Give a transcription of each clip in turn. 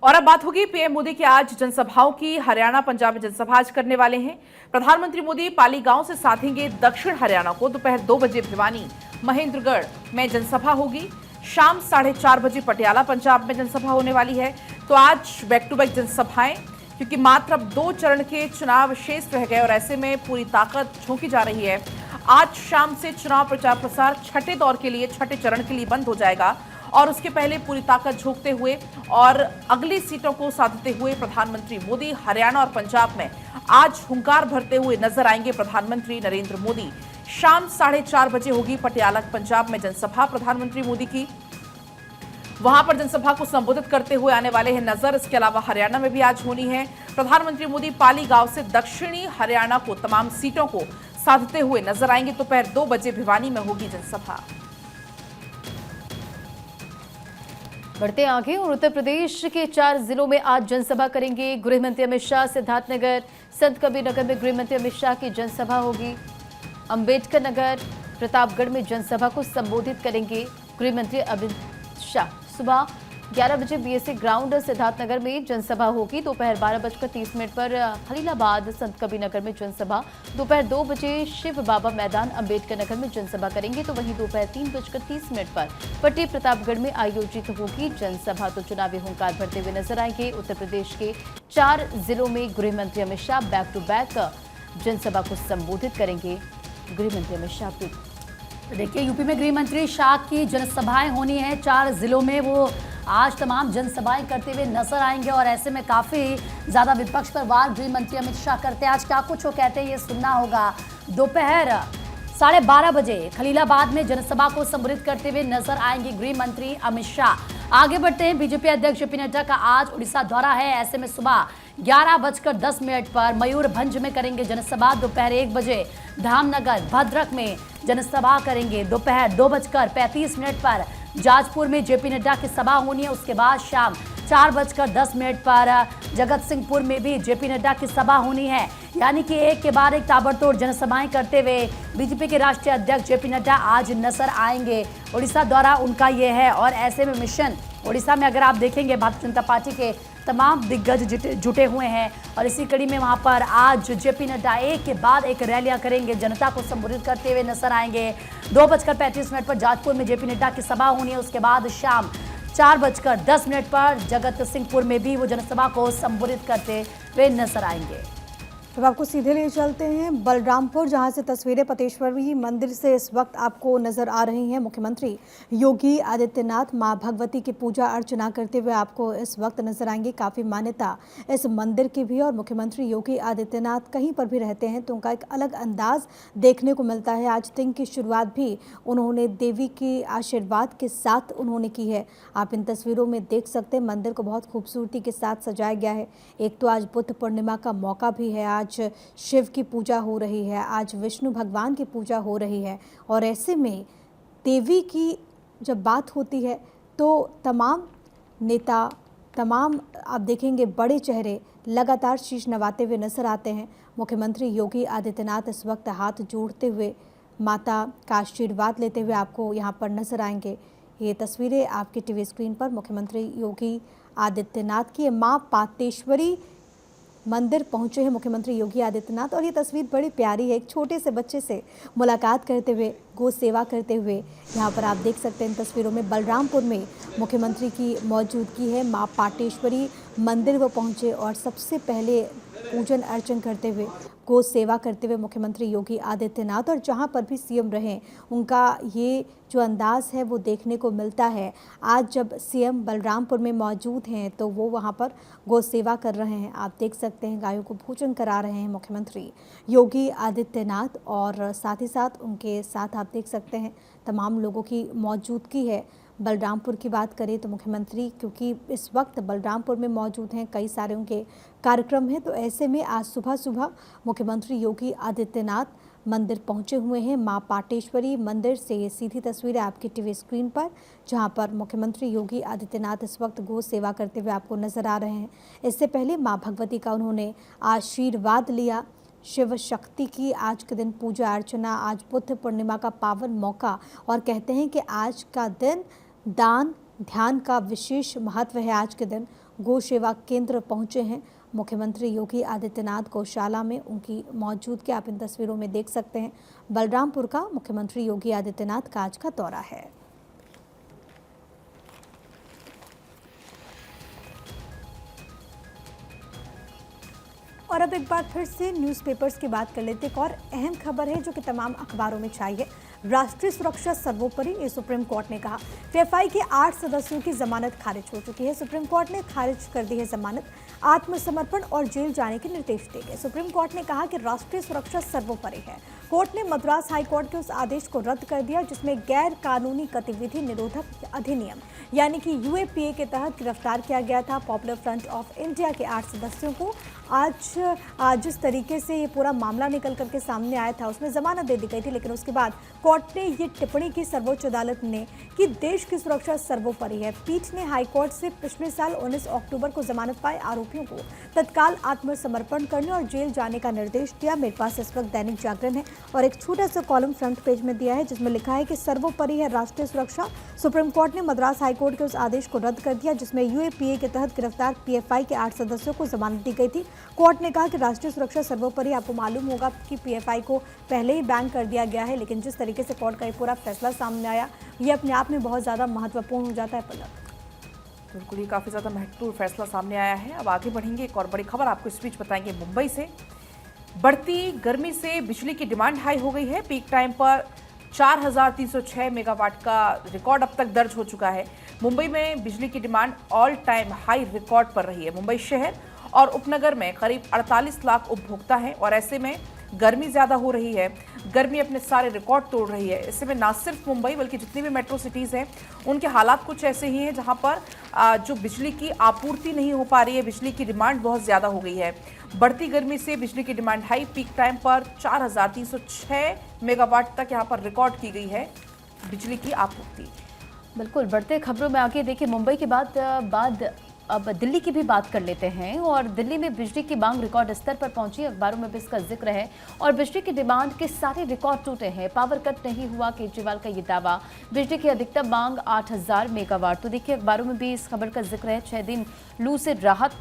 और अब बात होगी पीएम मोदी की आज जनसभाओं की। हरियाणा पंजाब में जनसभा आज करने वाले हैं। प्रधानमंत्री मोदी पाली गांव से साधेंगे दक्षिण हरियाणा को। दोपहर 2 बजे भिवानी महेंद्रगढ़ में जनसभा होगी। शाम 4:30 बजे पटियाला पंजाब में जनसभा होने वाली है। तो आज बैक टू बैक जनसभाएं, क्योंकि मात्र अब 2 चरण के चुनाव शेष रह गए और ऐसे में पूरी ताकत झोंकी जा रही है। आज शाम से चुनाव प्रचार प्रसार छठे दौर के लिए, छठे चरण के लिए बंद हो जाएगा और उसके पहले पूरी ताकत झोंकते हुए और अगली सीटों को साधते हुए प्रधानमंत्री मोदी हरियाणा और पंजाब में आज हुंकार भरते हुए नजर आएंगे। प्रधानमंत्री नरेंद्र मोदी शाम 4:30 बजे होगी पटियाला पंजाब में जनसभा प्रधानमंत्री मोदी की। वहां पर जनसभा को संबोधित करते हुए आने वाले हैं नजर। इसके अलावा हरियाणा में भी आज होनी है। प्रधानमंत्री मोदी पाली गांव से दक्षिणी हरियाणा को तमाम सीटों को साधते हुए नजर आएंगे। दोपहर 2 बजे भिवानी में होगी जनसभा। बढ़ते आगे और उत्तर प्रदेश के 4 जिलों में आज जनसभा करेंगे गृह मंत्री अमित शाह। सिद्धार्थनगर, संत कबीर नगर में गृह मंत्री अमित शाह की जनसभा होगी। अंबेडकर नगर, प्रतापगढ़ में जनसभा को संबोधित करेंगे गृह मंत्री अमित शाह। सुबह 11 बजे बीएसए ग्राउंड सिद्धार्थनगर में जनसभा होगी। दोपहर 12:30 पर खलीलाबाद संत कबीर नगर में जनसभा। दोपहर 2 बजे शिव बाबा मैदान अंबेडकर नगर में जनसभा करेंगे। तो वहीं दोपहर 3:30 पर पट्टी प्रतापगढ़ में आयोजित होगी जनसभा। तो चुनावी हुंकार भरते हुए नजर आएंगे। उत्तर प्रदेश के 4 जिलों में गृह मंत्री Amit Shah back to back जनसभा को संबोधित करेंगे। गृह मंत्री अमित शाह भी देखिए, यूपी में गृह मंत्री शाह की जनसभाएं होनी है। 4 जिलों में वो आज तमाम जनसभाएं करते हुए नजर आएंगे और ऐसे में काफी ज्यादा विपक्ष पर वार गृह मंत्री अमित शाह करते हैं। आज क्या कुछ वो कहते हैं ये सुनना होगा। दोपहर 12:30 बजे खलीलाबाद में जनसभा को संबोधित करते हुए नजर आएंगे गृह मंत्री अमित शाह। आगे बढ़ते हैं, बीजेपी अध्यक्ष जेपी नड्डा का आज उड़ीसा दौरा है। ऐसे में सुबह 11:10 पर मयूरभंज में करेंगे जनसभा। दोपहर 1 बजे धामनगर भद्रक में जनसभा करेंगे। दोपहर 2:35 पर जाजपुर में जेपी नड्डा की सभा होनी है। उसके बाद शाम 4:10 पर जगत सिंहपुर में भी जेपी नड्डा की सभा होनी है। यानी कि एक के बाद एक ताबड़तोड़ जनसभाएं करते हुए बीजेपी के राष्ट्रीय अध्यक्ष जेपी नड्डा आज नजर आएंगे। उड़ीसा दौरा उनका ये है और ऐसे में मिशन उड़ीसा में अगर आप देखेंगे भारतीय जनता पार्टी के तमाम दिग्गज जुटे हुए हैं और इसी कड़ी में वहां पर आज जेपी नड्डा एक के बाद एक रैलियां करेंगे, जनता को संबोधित करते हुए नजर आएंगे। 2:35 पर जाजपुर में जेपी नड्डा की सभा होनी है। उसके बाद शाम 4:10 पर जगत सिंहपुर में भी वो जनसभा को संबोधित करते हुए नजर आएंगे। तो आपको सीधे ले चलते हैं बलरामपुर, जहां से तस्वीरें पतेश्वरी मंदिर से इस वक्त आपको नजर आ रही हैं। मुख्यमंत्री योगी आदित्यनाथ मां भगवती की पूजा अर्चना करते हुए आपको इस वक्त नजर आएंगे। काफ़ी मान्यता इस मंदिर की भी और मुख्यमंत्री योगी आदित्यनाथ कहीं पर भी रहते हैं तो उनका एक अलग अंदाज देखने को मिलता है। आज दिन की शुरुआत भी उन्होंने देवी के आशीर्वाद के साथ उन्होंने की है। आप इन तस्वीरों में देख सकते हैं मंदिर को बहुत खूबसूरती के साथ सजाया गया है। एक तो आज बुद्ध पूर्णिमा का मौका भी है, आज शिव की पूजा हो रही है, आज विष्णु भगवान की पूजा हो रही है और ऐसे में देवी की जब बात होती है तो तमाम नेता, तमाम आप देखेंगे बड़े चेहरे लगातार शीश नवाते हुए नजर आते हैं। मुख्यमंत्री योगी आदित्यनाथ इस वक्त हाथ जोड़ते हुए माता का आशीर्वाद लेते हुए आपको यहाँ पर नजर आएंगे। ये तस्वीरें आपके टीवी स्क्रीन पर मुख्यमंत्री योगी आदित्यनाथ की माँ पातेश्वरी मंदिर पहुंचे हैं मुख्यमंत्री योगी आदित्यनाथ और ये तस्वीर बड़ी प्यारी है। एक छोटे से बच्चे से मुलाकात करते हुए, गो सेवा करते हुए यहाँ पर आप देख सकते हैं इन तस्वीरों में बलरामपुर में मुख्यमंत्री की मौजूदगी है। माँ पाटेश्वरी मंदिर वो पहुंचे और सबसे पहले पूजन अर्चन करते हुए, गो सेवा करते हुए मुख्यमंत्री योगी आदित्यनाथ और जहां पर भी सीएम रहें उनका ये जो अंदाज है वो देखने को मिलता है। आज जब सीएम बलरामपुर में मौजूद हैं तो वो वहां पर गो सेवा कर रहे हैं। आप देख सकते हैं गायों को भोजन करा रहे हैं मुख्यमंत्री योगी आदित्यनाथ और साथ ही साथ उनके साथ आप देख सकते हैं तमाम लोगों की मौजूदगी है। बलरामपुर की बात करें तो मुख्यमंत्री क्योंकि इस वक्त बलरामपुर में मौजूद हैं, कई सारे उनके कार्यक्रम हैं, तो ऐसे में आज सुबह सुबह मुख्यमंत्री योगी आदित्यनाथ मंदिर पहुंचे हुए हैं। मां पाटेश्वरी मंदिर से ये सीधी तस्वीरें आपकी टीवी स्क्रीन पर, जहां पर मुख्यमंत्री योगी आदित्यनाथ इस वक्त गो सेवा करते हुए आपको नजर आ रहे हैं। इससे पहले मां भगवती का उन्होंने आशीर्वाद लिया। शिव शक्ति की आज के दिन पूजा अर्चना, आज बुद्ध पूर्णिमा का पावन मौका और कहते हैं कि आज का दिन दान ध्यान का विशेष महत्व है। आज के दिन गौ सेवा केंद्र पहुंचे हैं। मुख्यमंत्री योगी आदित्यनाथ गौशाला में उनकी मौजूदगी आप इन तस्वीरों में देख सकते हैं। बलरामपुर का मुख्यमंत्री योगी आदित्यनाथ का आज का दौरा है। और अब एक बार फिर से न्यूज़पेपर्स की बात कर लेते हैं। एक और अहम खबर है जो कि तमाम अखबारों में छाई है। राष्ट्रीय सुरक्षा सर्वोपरि, ये सुप्रीम कोर्ट ने कहा। पीएफआई के 8 सदस्यों की जमानत खारिज हो चुकी है। सुप्रीम कोर्ट ने खारिज कर दी है जमानत। आत्मसमर्पण और जेल जाने के निर्देश दिए गए। सुप्रीम कोर्ट ने कहा कि राष्ट्रीय सुरक्षा सर्वोपरि है। कोर्ट ने मद्रास हाईकोर्ट के उस आदेश को रद्द कर दिया जिसमें गैर कानूनी गतिविधि निरोधक अधिनियम यानी कि यूएपीए के तहत गिरफ्तार किया गया था पॉपुलर फ्रंट ऑफ इंडिया के 8 सदस्यों को। आज जिस तरीके से ये पूरा मामला निकल करके सामने आया था उसमें जमानत दे दी गई थी, लेकिन उसके बाद कोर्ट ने ये टिप्पणी की सर्वोच्च अदालत ने कि देश की सुरक्षा सर्वोपरि है। पीठ ने हाईकोर्ट से पिछले साल 19 अक्टूबर को जमानत पाए आरोपियों को तत्काल आत्मसमर्पण करने और जेल जाने का निर्देश दिया। मेरे पास इस वक्त दैनिक जागरण है और एक छोटा सा कॉलम फ्रंट पेज में दिया है जिसमें लिखा है कि सर्वोपरि है राष्ट्रीय सुरक्षा। सुप्रीम कोर्ट ने मद्रास हाईकोर्ट के उस आदेश को रद्द कर दिया जिसमें यूएपीए के तहत गिरफ्तार पीएफआई के 8 सदस्यों को जमानत दी गई थी। कोर्ट ने कहा कि राष्ट्रीय सुरक्षा सर्वोपरि। आपको मालूम होगा कि पीएफआई को पहले ही बैन कर दिया गया है, लेकिन जिस तरीके से कोर्ट का ये पूरा फैसला सामने आया ये अपने आप में बहुत ज़्यादा महत्वपूर्ण हो जाता है। पलक बिल्कुल ही काफ़ी ज़्यादा महत्वपूर्ण फैसला सामने आया है। अब आगे बढ़ेंगे, एक और बड़ी खबर आपको इस बीच बताएंगे मुंबई से। बढ़ती गर्मी से बिजली की डिमांड हाई हो गई है। पीक टाइम पर 4,306 मेगावाट का रिकॉर्ड अब तक दर्ज हो चुका है। मुंबई में बिजली की demand all time high record पर रही है। मुंबई शहर और उपनगर में करीब 48 लाख उपभोक्ता हैं और ऐसे में गर्मी ज़्यादा हो रही है। गर्मी अपने सारे रिकॉर्ड तोड़ रही है। इससे में ना सिर्फ मुंबई बल्कि जितनी भी मेट्रो सिटीज़ हैं उनके हालात कुछ ऐसे ही हैं जहां पर जो बिजली की आपूर्ति नहीं हो पा रही है, बिजली की डिमांड बहुत ज़्यादा हो गई है। बढ़ती गर्मी से बिजली की डिमांड हाई। पीक टाइम पर 4,306 मेगावाट तक यहाँ पर रिकॉर्ड की गई है बिजली की आपूर्ति। बिल्कुल, बढ़ते खबरों में आगे देखिए मुंबई के बाद अब दिल्ली की भी बात कर लेते हैं और दिल्ली में बिजली की मांग रिकॉर्ड स्तर पर पहुंची। अखबारों में भी इसका जिक्र है और बिजली की डिमांड के सारे रिकॉर्ड टूटे हैं। पावर कट नहीं हुआ, केजरीवाल का ये दावा। बिजली की अधिकतम मांग 8,000 मेगावाट। तो देखिए अखबारों में भी इस खबर का जिक्र है। 6 दिन लू से राहत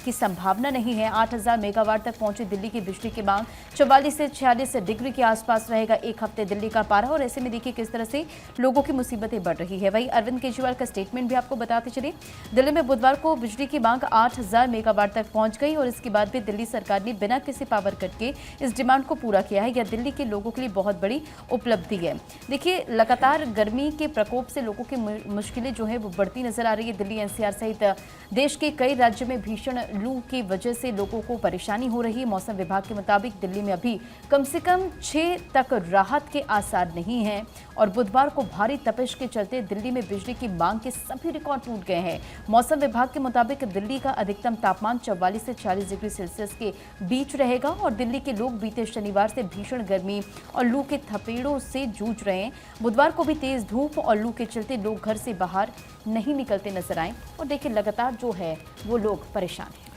की संभावना नहीं है। 8,000 मेगावाट तक पहुंची दिल्ली की बिजली की मांग। 44 से 46 डिग्री के आसपास रहेगा एक हफ्ते दिल्ली का पारा और ऐसे में देखिए किस तरह से लोगों की मुसीबतें बढ़ रही है। वहीं अरविंद केजरीवाल का स्टेटमेंट भी आपको बताते चलिए। दिल्ली में बुधवार को बिजली की मांग 8,000 मेगावाट तक पहुंच गई और इसके बाद भी दिल्ली सरकार ने बिना किसी पावर कट के इस डिमांड को पूरा किया है। यह दिल्ली के लोगों के लिए बहुत बड़ी उपलब्धि है। देखिए लगातार गर्मी के प्रकोप से लोगों की मुश्किलें जो है वो बढ़ती नजर आ रही है। दिल्ली एनसीआर सहित देश के कई राज्यों में भीषण लू की वजह से लोगों को परेशानी हो रही है। मौसम विभाग के मुताबिक दिल्ली में अभी कम से कम 6 तक राहत के आसार नहीं हैं और बुधवार को भारी तपिश के चलते दिल्ली में बिजली की मांग के सभी रिकॉर्ड टूट गए हैं। मौसम विभाग के मुताबिक दिल्ली का अधिकतम तापमान 44 से 40 डिग्री सेल्सियस के बीच रहेगा और दिल्ली के लोग बीते शनिवार से भीषण गर्मी और लू के थपेड़ों से जूझ रहे हैं। बुधवार को भी तेज धूप और लू के चलते लोग घर से बाहर नहीं निकलते नजर आए और देखिए लगातार जो है वो लोग परेशान हैं।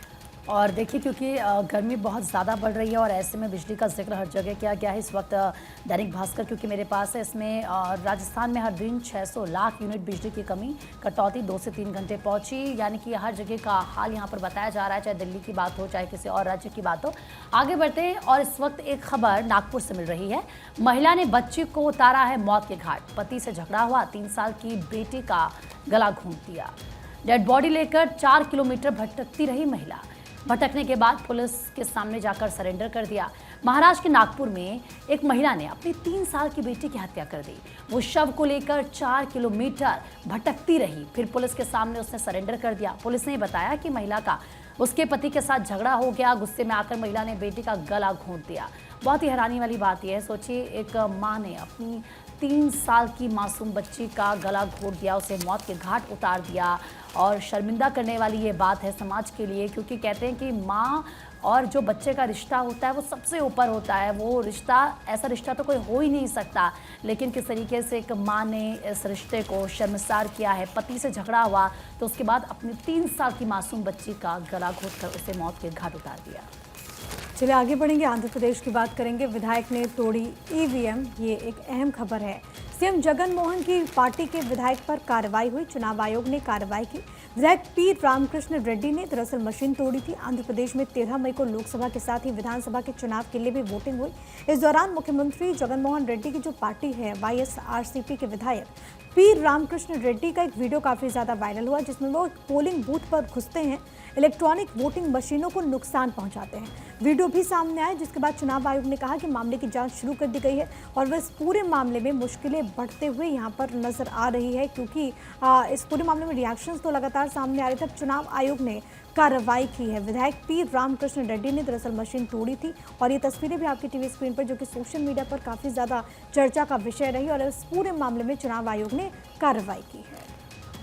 और देखिए क्योंकि गर्मी बहुत ज़्यादा बढ़ रही है और ऐसे में बिजली का जिक्र हर जगह किया गया है। इस वक्त दैनिक भास्कर क्योंकि मेरे पास है, इसमें राजस्थान में हर दिन 600 लाख यूनिट बिजली की कमी, कटौती 2 से 3 घंटे पहुंची। यानी कि हर जगह का हाल यहाँ पर बताया जा रहा है, चाहे दिल्ली की बात हो चाहे किसी और राज्य की बात हो। आगे बढ़ते हैं और इस वक्त एक खबर नागपुर से मिल रही है। महिला ने बच्ची को उतारा है मौत के घाट। पति से झगड़ा हुआ, 3 साल की बेटी का गला घोंट दिया। डेड बॉडी लेकर 4 किलोमीटर भटकती रही महिला। भटकने के बाद पुलिस के सामने जाकर सरेंडर कर दिया। महाराष्ट्र के नागपुर में एक महिला ने अपनी 3 साल की बेटी की हत्या कर दी। वो शव को लेकर 4 किलोमीटर भटकती रही, फिर पुलिस के सामने उसने सरेंडर कर दिया। पुलिस ने बताया कि महिला का उसके पति के साथ झगड़ा हो गया। गुस्से में आकर महिला ने बेटी का गला घोंट दिया। बहुत ही हैरानी वाली बात यह है, सोचिए एक माँ ने अपनी 3 साल की मासूम बच्ची का गला घोंट दिया, उसे मौत के घाट उतार दिया। और शर्मिंदा करने वाली ये बात है समाज के लिए, क्योंकि कहते हैं कि माँ और जो बच्चे का रिश्ता होता है वो सबसे ऊपर होता है। वो रिश्ता, ऐसा रिश्ता तो कोई हो ही नहीं सकता, लेकिन किस तरीके से एक माँ ने इस रिश्ते को शर्मसार किया है। पति से झगड़ा हुआ तो उसके बाद अपनी 3 साल की मासूम बच्ची का गला घोंटकर उसे मौत के घाट उतार दिया। चलिए आगे बढ़ेंगे, आंध्र प्रदेश की बात करेंगे। विधायक ने तोड़ी ईवीएम, ये एक अहम खबर है। सीएम जगन मोहन की पार्टी के विधायक पर कार्रवाई हुई। चुनाव आयोग ने कार्रवाई की। विधायक पी रामकृष्ण रेड्डी ने दरअसल मशीन तोड़ी थी। आंध्र प्रदेश में 13 मई को लोकसभा के साथ ही विधानसभा के चुनाव के लिए भी वोटिंग हुई। इस दौरान मुख्यमंत्री जगनमोहन रेड्डी की जो पार्टी है YSRCP के विधायक पी रामकृष्ण रेड्डी का एक वीडियो काफी ज्यादा वायरल हुआ, जिसमें वो पोलिंग बूथ पर घुसते हैं, इलेक्ट्रॉनिक वोटिंग मशीनों को नुकसान पहुंचाते हैं। वीडियो भी सामने आया, जिसके बाद चुनाव आयोग ने कहा कि मामले की जांच शुरू कर दी गई है और वह इस पूरे मामले में मुश्किलें बढ़ते हुए यहां पर नजर आ रही है, क्योंकि इस पूरे मामले में रिएक्शंस तो लगातार सामने आ रहे थे। चुनाव आयोग ने कार्रवाई की है। विधायक पी रामकृष्ण रेड्डी ने दरअसल मशीन तोड़ी थी और ये तस्वीरें भी आपकी टीवी स्क्रीन पर, जो कि सोशल मीडिया पर काफी ज्यादा चर्चा का विषय रही और इस पूरे मामले में चुनाव आयोग ने कार्रवाई की है।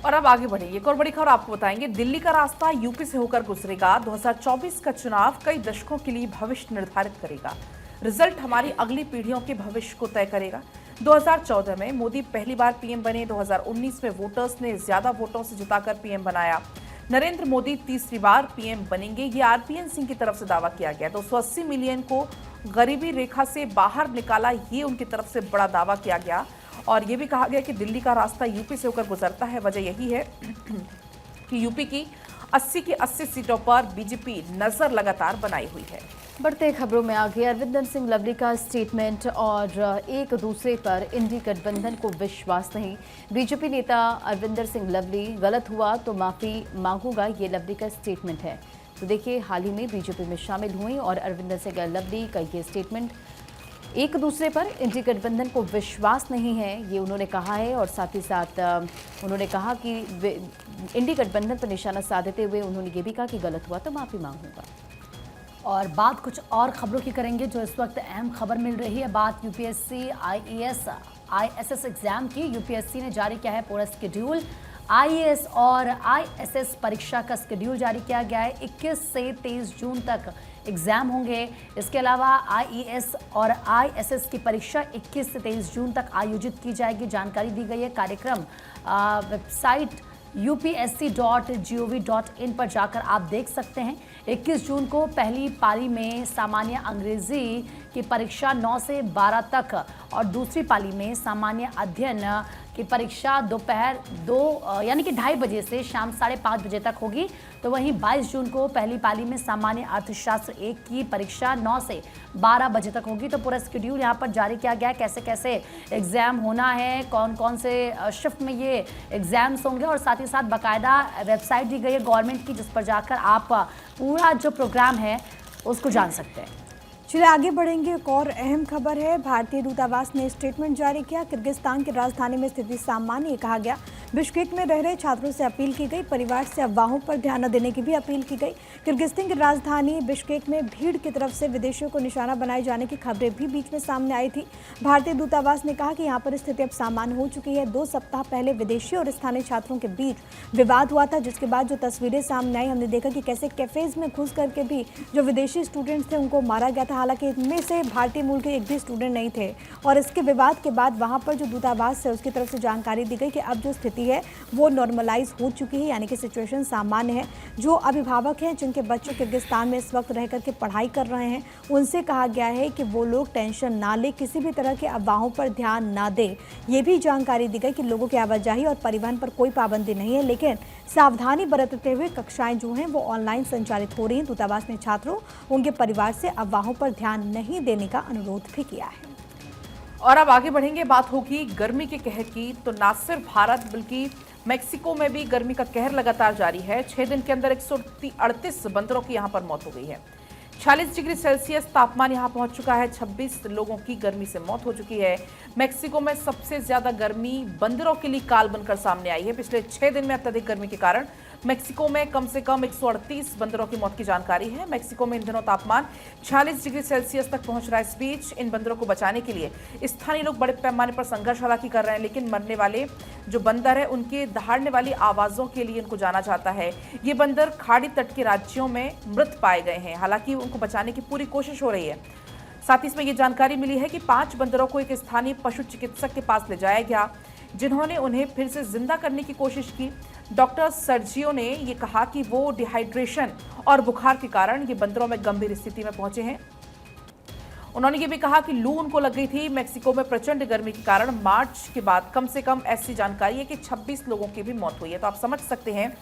और अब आगे बढ़ेंगे, एक और बड़ी खबर आपको बताएंगे। दिल्ली का रास्ता यूपी से होकर गुजरेगा। 2024 का चुनाव कई दशकों के लिए भविष्य निर्धारित करेगा। रिजल्ट हमारी अगली पीढ़ियों के भविष्य को तय करेगा। 2014 में मोदी पहली बार पीएम बने। 2019 में वोटर्स ने ज्यादा वोटों से जिताकर पीएम बनाया। नरेंद्र मोदी तीसरी बार पीएम बनेंगे, ये आरपीएन सिंह की तरफ से दावा किया गया। 280 मिलियन को गरीबी रेखा से बाहर निकाला, ये उनकी तरफ से बड़ा दावा किया गया। और ये भी कहा गया कि दिल्ली का रास्ता यूपी से होकर गुजरता है। वजह यही है कि यूपी की 80 की 80 सीटों पर बीजेपी नजर लगातार बनाई हुई है। बढ़ते खबरों में आगे अरविंदर सिंह लवली का स्टेटमेंट और एक दूसरे पर इंडी गठबंधन को विश्वास नहीं। बीजेपी नेता अरविंदर सिंह लवली, गलत हुआ तो माफी मांगूंगा, ये लवली का स्टेटमेंट है। तो देखिए, हाल ही में बीजेपी में शामिल हुई और अरविंदर सिंह लवली का ये स्टेटमेंट, एक दूसरे पर इंडी गठबंधन को विश्वास नहीं है, ये उन्होंने कहा है। और साथ ही साथ उन्होंने कहा कि इंडी गठबंधन पर निशाना साधते हुए उन्होंने ये भी कहा कि गलत हुआ तो माफी मांगूंगा। और बात कुछ और खबरों की करेंगे जो इस वक्त अहम खबर मिल रही है। बात यूपीएससी IAS ISS एग्जाम की। यूपीएससी ने जारी किया है पूरा शेड्यूल। IAS और ISS परीक्षा का शेड्यूल जारी किया गया है। 21 से 23 जून तक एग्जाम होंगे। इसके अलावा IAS और ISS की परीक्षा 21 से 23 जून तक आयोजित की जाएगी, जानकारी दी गई है। कार्यक्रम वेबसाइट upsc.gov.in पर जाकर आप देख सकते हैं। 21 जून को पहली पाली में सामान्य अंग्रेजी की परीक्षा 9 से 12 तक और दूसरी पाली में सामान्य अध्ययन की परीक्षा दोपहर 2 यानी कि 2:30 बजे से शाम 5:30 बजे तक होगी। तो वहीं 22 जून को पहली पाली में सामान्य अर्थशास्त्र 1 की परीक्षा 9 से 12 बजे तक होगी। तो पूरा शेड्यूल यहाँ पर जारी किया गया है, कैसे कैसे एग्जाम होना है, कौन कौन से शिफ्ट में ये एग्जाम्स होंगे और साथ ही साथ बाकायदा वेबसाइट दी गई है गवर्नमेंट की, जिस पर जाकर आप पूरा जो प्रोग्राम है उसको जान सकते हैं। चलिए आगे बढ़ेंगे। एक और अहम खबर है, भारतीय दूतावास ने स्टेटमेंट जारी किया। किर्गिस्तान की राजधानी में स्थिति सामान्य कहा गया। बिश्केक में रह रहे छात्रों से अपील की गई, परिवार से अफवाहों पर ध्यान न देने की भी अपील की गई। किर्गिस्तान की राजधानी बिश्केक में भीड़ की तरफ से विदेशियों को निशाना बनाए जाने की खबरें भी बीच में सामने आई थी। भारतीय दूतावास ने कहा कि यहाँ पर स्थिति अब सामान्य हो चुकी है। 2 सप्ताह पहले विदेशी और स्थानीय छात्रों के बीच विवाद हुआ था, जिसके बाद जो तस्वीरें सामने आई, हमने देखा कि कैसे कैफेज में घुस करके भी जो विदेशी स्टूडेंट्स थे उनको मारा गया था। हालांकि इनमें से भारतीय मूल के एक भी स्टूडेंट नहीं थे। और इसके विवाद के बाद वहां पर जो दूतावास है उसकी तरफ से जानकारी दी गई कि अब जो स्थिति है वो नॉर्मलाइज हो चुकी है, यानी कि सिचुएशन सामान्य है। जो अभिभावक हैं जिनके बच्चे किर्गिस्तान में इस वक्त रह करके पढ़ाई कर रहे हैं, उनसे कहा गया है कि वो लोग टेंशन ना ले, किसी भी तरह के अफवाहों पर ध्यान ना दे। ये भी जानकारी दी गई कि लोगों की आवाजाही और परिवहन पर कोई पाबंदी नहीं है, लेकिन सावधानी बरतते हुए कक्षाएं जो हैं वो ऑनलाइन संचालित हो रही हैं। दूतावास ने छात्रों, उनके परिवार से अफवाहों पर ध्यान नहीं देने का अनुरोध भी किया है। और अब आगे बढ़ेंगे, बात होगी गर्मी के कहर की। तो ना सिर्फ भारत बल्कि मेक्सिको में भी गर्मी का कहर लगातार जारी है। 6 दिन के अंदर 138 बंदरों की यहां पर मौत हो गई है। 46 डिग्री सेल्सियस तापमान यहां पहुंच चुका है। 26 लोगों की गर्मी से मौत हो चुकी है। मेक्सिको में सबसे ज्यादा गर्मी बंदरों के लिए काल बनकर सामने आई है। पिछले 6 दिन में अत्यधिक गर्मी के कारण मेक्सिको में कम से कम 138 बंदरों की मौत की जानकारी है। मेक्सिको में इन दिनों तापमान 46 डिग्री सेल्सियस तक पहुंच रहा है। इस बीच इन बंदरों को बचाने के लिए स्थानीय लोग बड़े पैमाने पर संघर्ष हालांकि कर रहे हैं, लेकिन मरने वाले जो बंदर है उनके दहाड़ने वाली आवाजों के लिए इनको जाना जाता है। ये बंदर खाड़ी तट के राज्यों में मृत पाए गए हैं, हालांकि उनको बचाने की पूरी कोशिश हो रही है। साथ ही इसमें यह जानकारी मिली है कि 5 बंदरों को एक स्थानीय पशु चिकित्सक के पास ले जाया गया, जिन्होंने उन्हें फिर से जिंदा करने की कोशिश की। डॉक्टर सर्जियो ने यह कहा कि वो डिहाइड्रेशन और बुखार के कारण ये बंदरों में गंभीर स्थिति में पहुंचे हैं। उन्होंने ये भी कहा कि लू उनको लग गई थी। मेक्सिको में प्रचंड गर्मी के कारण मार्च के बाद कम से कम ऐसी जानकारी है कि 26 लोगों की भी मौत हुई है। तो आप समझ सकते हैं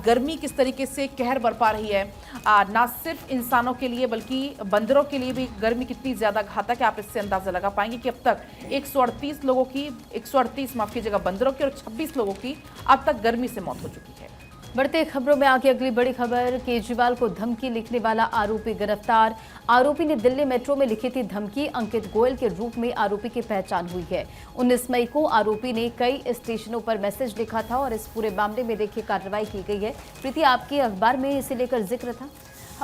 गर्मी किस तरीके से कहर बरपा रही है। ना सिर्फ इंसानों के लिए बल्कि बंदरों के लिए भी गर्मी कितनी ज्यादा घातक है, आप इससे अंदाजा लगा पाएंगे कि अब तक 138 माफ कीजिएगा बंदरों की और 26 लोगों की अब तक गर्मी से मौत हो चुकी है। बढ़ते खबरों में आगे अगली बड़ी खबर। केजरीवाल को धमकी लिखने वाला आरोपी गिरफ्तार। आरोपी ने दिल्ली मेट्रो में लिखी थी धमकी। अंकित गोयल के रूप में आरोपी की पहचान हुई है। 19 मई को आरोपी ने कई स्टेशनों पर मैसेज लिखा था और इस पूरे मामले में देखिए कार्रवाई की गई है। प्रीति, आपके अखबार में इसे लेकर जिक्र था।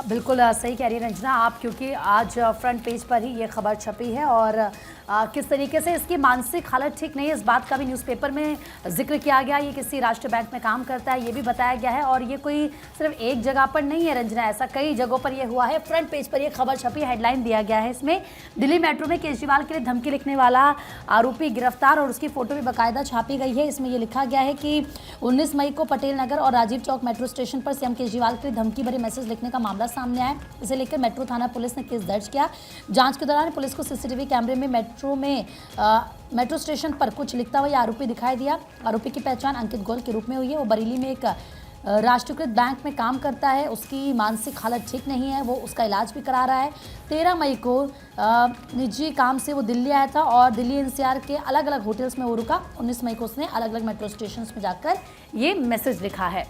बिल्कुल सही कह रही है रंजना आप, क्योंकि आज फ्रंट पेज पर ही ये खबर छपी है और किस तरीके से इसकी मानसिक हालत ठीक नहीं है इस बात का भी न्यूज़पेपर में जिक्र किया गया। ये किसी राष्ट्रीय बैंक में काम करता है ये भी बताया गया है और ये कोई सिर्फ एक जगह पर नहीं है रंजना, ऐसा कई जगहों पर ये हुआ है। फ्रंट पेज पर ये खबर छपी, हेडलाइन दिया गया है इसमें, दिल्ली मेट्रो में केजरीवाल के लिए धमकी लिखने वाला आरोपी गिरफ्तार और उसकी फोटो भी बाकायदा छापी गई है। इसमें यह लिखा गया है कि 19 मई को पटेल नगर और राजीव चौक मेट्रो स्टेशन पर सीएम केजरीवाल के लिए धमकी भरे मैसेज लिखने का मामला सामने आया। इसे लेकर मेट्रो थाना पुलिस ने केस दर्ज किया। जांच के दौरान पुलिस को सीसीटीवी कैमरे में मेट्रो स्टेशन पर कुछ लिखता हुआ आरोपी दिखाई दिया। आरोपी की पहचान अंकित गोयल के रूप में हुई है। वो बरेली में एक राष्ट्रीयकृत बैंक में काम करता है। उसकी मानसिक हालत ठीक नहीं है, वो उसका इलाज भी करा रहा है। 13 मई को निजी काम से वो दिल्ली आया था और दिल्ली एनसीआर के अलग अलग होटल्स में वो रुका। 19 मई को उसने अलग अलग मेट्रो स्टेशन में जाकर ये मैसेज लिखा है।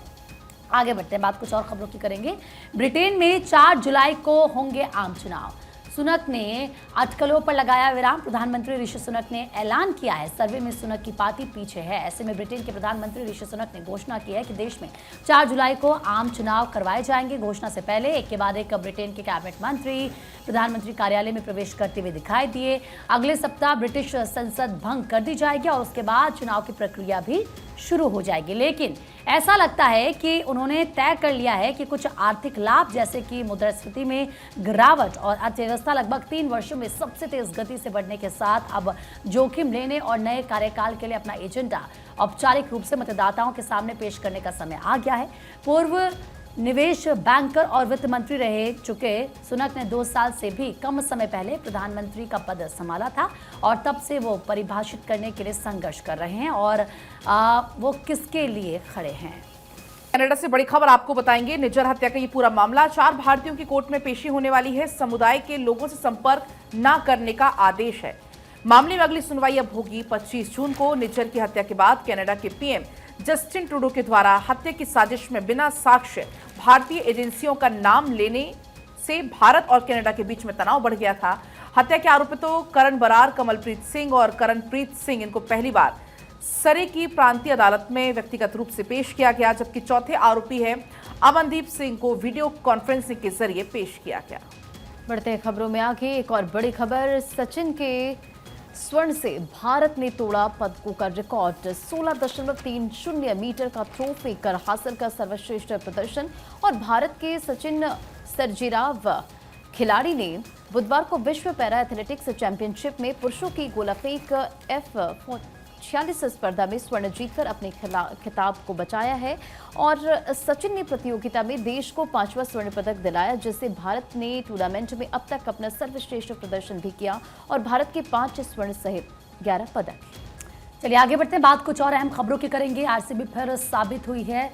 आगे बढ़ते हैं, बात कुछ और खबरों की करेंगे। ब्रिटेन में 4 जुलाई को होंगे आम चुनाव। सुनक ने अटकलों पर लगाया विराम। प्रधानमंत्री ऋषि सुनक ने ऐलान किया है सर्वे में सुनक की पार्टी पीछे है। ऐसे में ब्रिटेन के प्रधानमंत्री ऋषि सुनक ने घोषणा की है कि देश में 4 जुलाई को आम चुनाव करवाए जाएंगे। घोषणा से पहले एक के बाद एक ब्रिटेन के कैबिनेट मंत्री प्रधानमंत्री कार्यालय में प्रवेश करते हुए दिखाई दिए। अगले सप्ताह ब्रिटिश संसद भंग कर दी जाएगी और उसके बाद चुनाव की प्रक्रिया भी शुरू हो जाएगी। लेकिन ऐसा लगता है कि उन्होंने तय कर लिया है कि कुछ आर्थिक लाभ जैसे कि मुद्रास्फीति में गिरावट और अर्थव्यवस्था लगभग 3 वर्षों में सबसे तेज गति से बढ़ने के साथ अब जोखिम लेने और नए कार्यकाल के लिए अपना एजेंडा औपचारिक रूप से मतदाताओं के सामने पेश करने का समय आ गया है। पूर्व निवेश बैंकर और वित्त मंत्री रह चुके सुनक ने 2 साल से भी कम समय पहले प्रधानमंत्री का पद संभाला था और तब से वो परिभाषित करने के लिए संघर्ष कर रहे हैं और वो किसके लिए खड़े हैं। कनाडा से बड़ी खबर आपको बताएंगे। निज्जर हत्या का ये पूरा मामला, 4 भारतीयों की कोर्ट में पेशी होने वाली है। समुदाय के लोगों से संपर्क न करने का आदेश है। मामले में अगली सुनवाई अब होगी 25 जून को। निज्जर की हत्या के बाद कनाडा के पीएम जस्टिन ट्रूडो के द्वारा हत्या की साजिश में बिना साक्ष्य भारतीय एजेंसियों का नाम लेने से भारत और कनाडा के बीच में तनाव बढ़ गया था। हत्या के आरोपितों करण बरार, कमलप्रीत सिंह और करणप्रीत सिंह इनको पहली बार सरे की प्रांतीय अदालत में व्यक्तिगत रूप से पेश किया गया, जबकि चौथे आरोपी है अमनदीप सिंह को वीडियो कॉन्फ्रेंसिंग के जरिए पेश किया गया। बढ़ते हैं खबरों में आगे एक और बड़ी खबर। सचिन के स्वर्ण से भारत ने तोड़ा पदकों का रिकॉर्ड। 16.30 मीटर का थ्रो फेंक कर हासिल का सर्वश्रेष्ठ प्रदर्शन और भारत के सचिन सर्जेराव खिलाड़ी ने बुधवार को विश्व पैरा एथलेटिक्स चैंपियनशिप में पुरुषों की गोला फेंक F46 स्पर्धा में स्वर्ण जीतकर अपने खिताब को बचाया है और सचिन ने प्रतियोगिता में देश को 5वां स्वर्ण पदक दिलाया, जिससे भारत ने टूर्नामेंट में अब तक अपना सर्वश्रेष्ठ प्रदर्शन भी किया और भारत के 5 स्वर्ण सहित 11 पदक। चलिए आगे बढ़ते हैं, बात कुछ और अहम खबरों की करेंगे। आरसीबी फिर साबित हुई है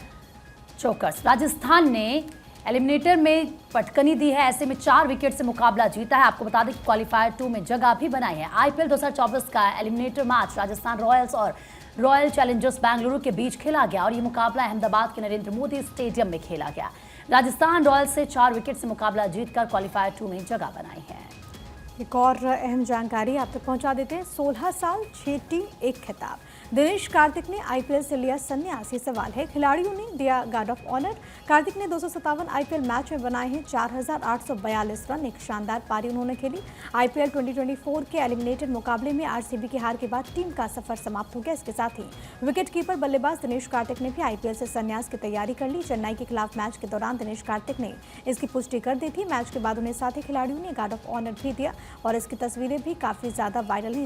चौकस। राजस्थान ने एलिमिनेटर में पटकनी दी है। ऐसे में 4 विकेट से मुकाबला जीता है। आपको बता दें कि क्वालिफायर 2 में जगह भी बनाई है। आईपीएल 2024 का एलिमिनेटर मैच राजस्थान रॉयल्स और रॉयल चैलेंजर्स बेंगलुरु के बीच खेला गया और ये मुकाबला अहमदाबाद के नरेंद्र मोदी स्टेडियम में खेला गया। राजस्थान रॉयल्स से 4 विकेट से मुकाबला जीतकर क्वालिफायर 2 में जगह बनाई है। एक और अहम जानकारी आप तक पहुंचा देते हैं। 16 साल 6 टीम 1 खिताब। दिनेश कार्तिक ने आईपीएल से लिया संन्यास, ये सवाल है। खिलाड़ियों ने दिया गार्ड ऑफ ऑनर। कार्तिक ने 257 आईपीएल मैच में बनाए हैं 4,842 रन। एक शानदार पारी उन्होंने खेली। आईपीएल 2024 के एलिमिनेटेड मुकाबले में आरसीबी की हार के बाद टीम का सफर समाप्त हो गया। इसके साथ ही विकेटकीपर बल्लेबाज दिनेश कार्तिक ने भी आईपीएल से संन्यास की तैयारी कर ली। चेन्नई के खिलाफ मैच के दौरान दिनेश कार्तिक ने इसकी पुष्टि कर दी थी। मैच के बाद उन्हें साथी खिलाड़ियों ने गार्ड ऑफ ऑनर भी दिया और इसकी तस्वीरें भी काफी ज्यादा वायरल हैं।